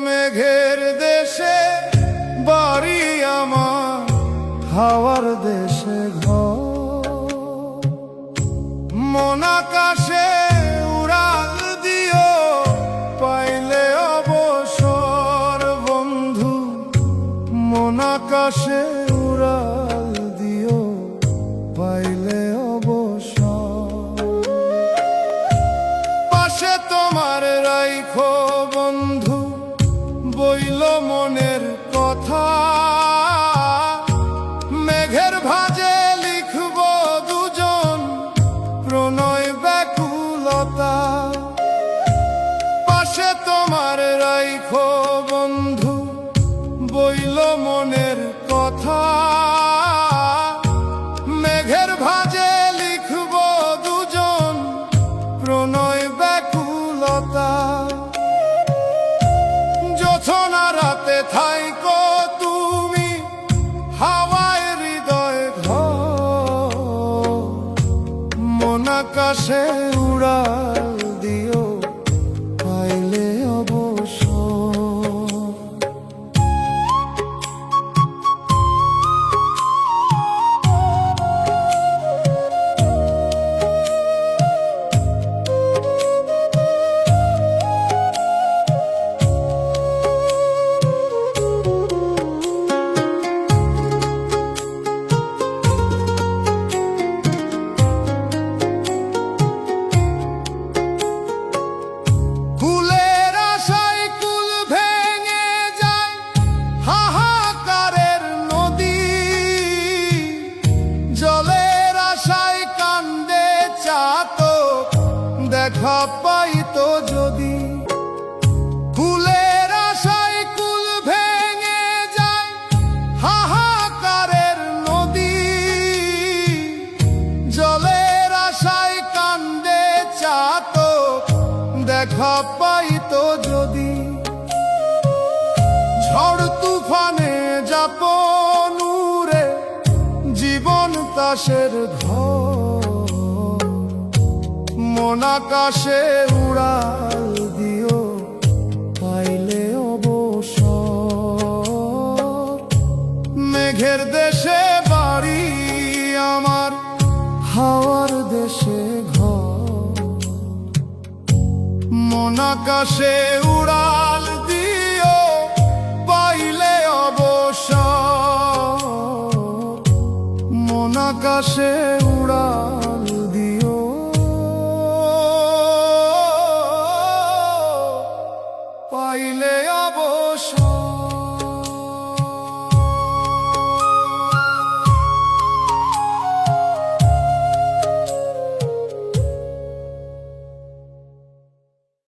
মেঘের দেশে বাড়ি আমার, হাওয়ার দেশে ঘর। মন আকাশে উড়াল দিও পাইলে অবসর বন্ধু, মন আকাশে উড়াল দিও পাইলে অবসর। পাশে তোমার রাইখো বন্ধু বইল মনের কথা, মেঘের ভাঁজে লিখব দুজন প্রণয় ব্যাকুলতা। পাশে তোমার রাইখো বন্ধু বইল মনের কথা, মেঘের ভাঁজে লিখব দুজন প্রণয় ব্যাকুলতা। জোছনা রাতে থাইকো তুমি হাওয়ায় হৃদয় ঘর, মন আকাশে উড়াল দিও পাইলে অবসর। দেখা পাইতো যদি ফুলের আশায় কুল ভেঙে যায়, হাহাকারের নদী জলের আশায় কান্দে চাতক, দেখা পাইতো যদি। ঝড় তুফানে যাপন উড়ে জীবন তাসের ঘর, মন আকাশে উড়াল দিও পাইলে অবসর। মেঘের দেশে বাড়ি আমার, হাওয়ার দেশে ঘর, মন আকাশে উড়াল দিও পাইলে অবসর। মন আকাশে উড়াল